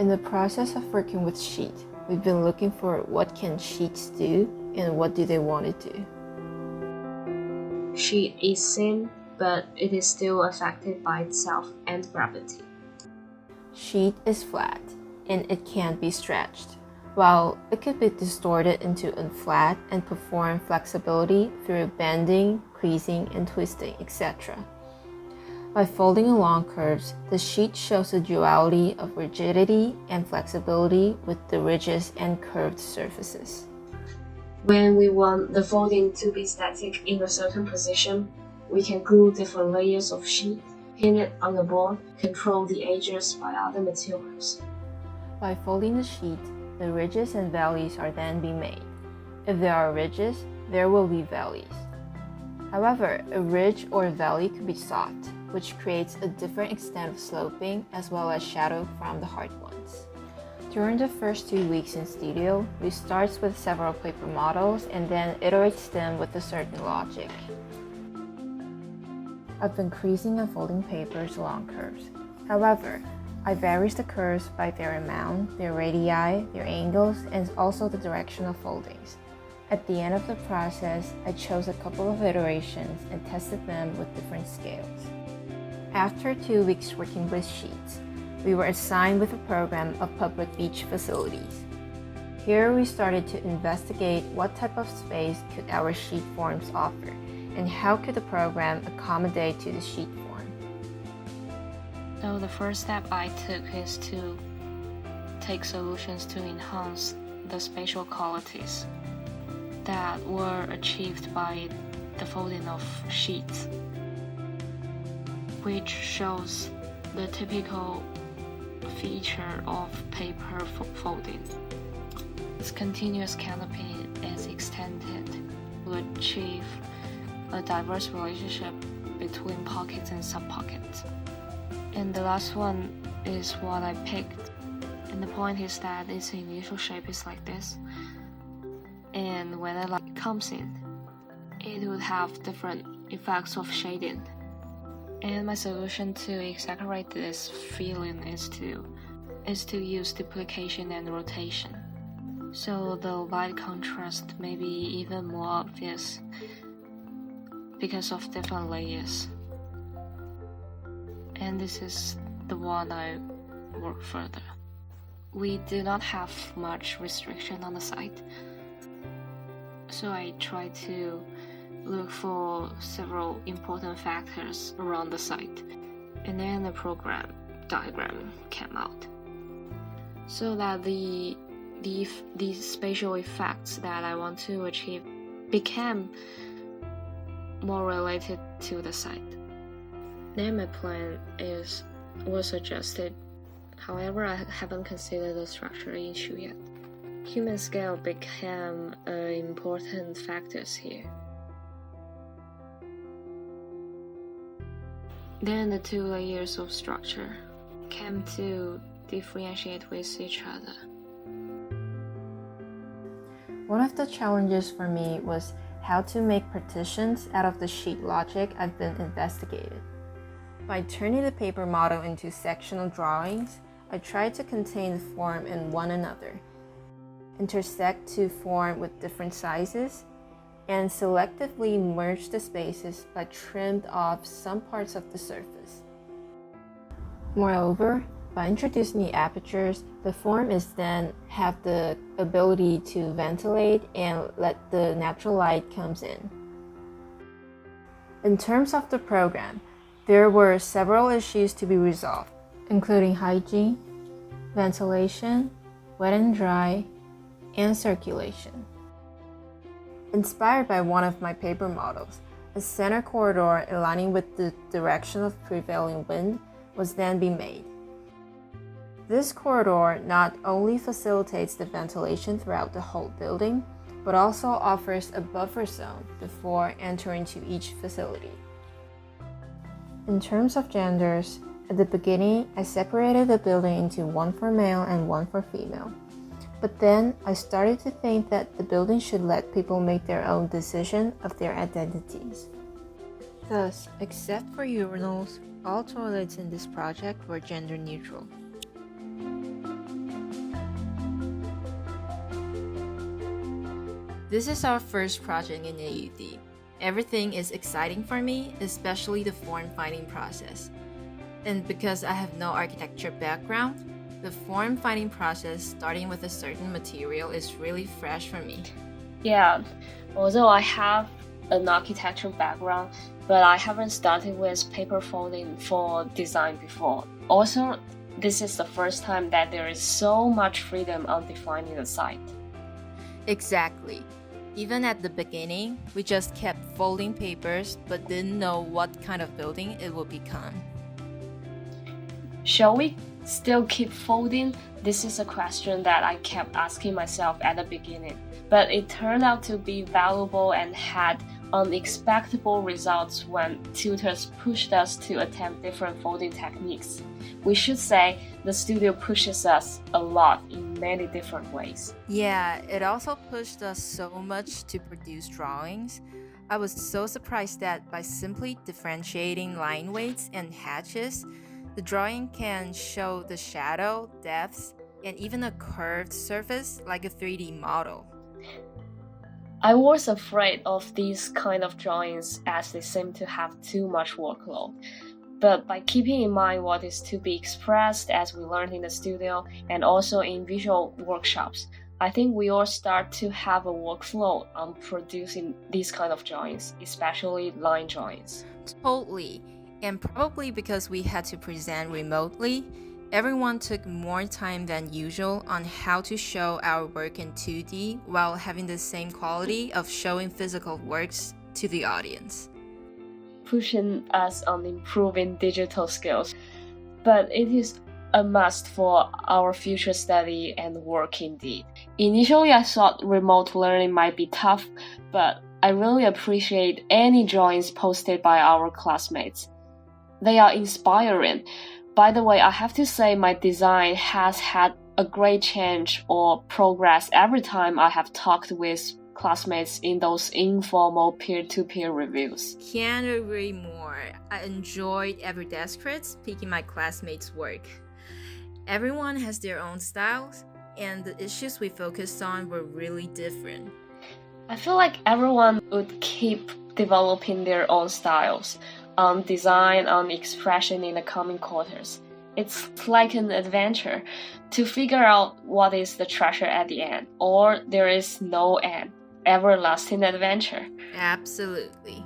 In the process of working with sheet, we've been looking for what can sheets do and what do they want to do. Sheet is thin, but it is still affected by itself and gravity. Sheet is flat, and it can't be stretched, while it could be distorted into unflat and perform flexibility through bending, creasing, and twisting, etc. By folding along curves, the sheet shows a duality of rigidity and flexibility with the ridges and curved surfaces. When we want the folding to be static in a certain position, we can glue different layers of sheet, pin it on the board, control the edges by other materials. By folding the sheet, the ridges and valleys are then being made. If there are ridges, there will be valleys. However, a ridge or a valley could be soft, which creates a different extent of sloping as well as shadow from the hard ones. During the first 2 weeks in studio, we start with several paper models and then iterates them with a certain logic. I've been creasing and folding papers along curves. However, I vary the curves by their amount, their radii, their angles, and also the direction of foldings. At the end of the process, I chose a couple of iterations and tested them with different scales. After 2 weeks working with sheets, we were assigned with a program of public beach facilities. Here we started to investigate what type of space could our sheet forms offer, and how could the program accommodate to the sheet form. So the first step I took is to take solutions to enhance the spatial qualities that were achieved by the folding of sheets, which shows the typical feature of paper folding. Its continuous canopy is extended to achieve a diverse relationship between pockets and sub-pockets. And the last one is what I picked. And the point is that its initial shape is like this. And when the light comes in, it would have different effects of shading. And my solution to exaggerate this feeling is to use duplication and rotation. So the light contrast may be even more obvious because of different layers. And this is the one I work further. We do not have much restriction on the site, so I try to look for several important factors around the site, and then the program diagram came out, so that the spatial effects that I want to achieve became more related to the site. Then my plan was adjusted. However, I haven't considered the structure issue yet. Human scale became important factors here. Then the two layers of structure came to differentiate with each other. One of the challenges for me was how to make partitions out of the sheet logic I've been investigating. By turning the paper model into sectional drawings, I tried to contain the form in one another, intersect to form with different sizes, and selectively merge the spaces by trimmed off some parts of the surface. Moreover, by introducing the apertures, the form is then have the ability to ventilate and let the natural light comes in. In terms of the program, there were several issues to be resolved, including hygiene, ventilation, wet and dry, and circulation. Inspired by one of my paper models, a center corridor aligning with the direction of prevailing wind was then being made. This corridor not only facilitates the ventilation throughout the whole building, but also offers a buffer zone before entering to each facility. In terms of genders, at the beginning, I separated the building into one for male and one for female. But then I started to think that the building should let people make their own decision of their identities. Thus, except for urinals, all toilets in this project were gender neutral. This is our first project in AUD. Everything is exciting for me, especially the form-finding process. And because I have no architecture background, the form-finding process starting with a certain material is really fresh for me. Yeah, although I have an architectural background, but I haven't started with paper folding for design before. Also, this is the first time that there is so much freedom on defining the site. Exactly. Even at the beginning, we just kept folding papers but didn't know what kind of building it would become. Shall we still keep folding? This is a question that I kept asking myself at the beginning, but it turned out to be valuable and had unexpected results when tutors pushed us to attempt different folding techniques. We should say the studio pushes us a lot in many different ways. Yeah, it also pushed us so much to produce drawings. I was so surprised that by simply differentiating line weights and hatches, the drawing can show the shadow, depths, and even a curved surface like a 3D model. I was afraid of these kind of drawings as they seem to have too much workload. But by keeping in mind what is to be expressed as we learned in the studio and also in visual workshops, I think we all start to have a workflow on producing these kind of drawings, especially line drawings. Totally. And probably because we had to present remotely, everyone took more time than usual on how to show our work in 2D while having the same quality of showing physical works to the audience. Pushing us on improving digital skills, but it is a must for our future study and work indeed. Initially, I thought remote learning might be tough, but I really appreciate any drawings posted by our classmates. They are inspiring. By the way, I have to say my design has had a great change or progress every time I have talked with classmates in those informal peer-to-peer reviews. Can't agree more. I enjoyed every desk crits picking my classmates' work. Everyone has their own styles, and the issues we focused on were really different. I feel like everyone would keep developing their own styles on design, on expression in the coming quarters. It's like an adventure to figure out what is the treasure at the end, or there is no end. Everlasting adventure. Absolutely.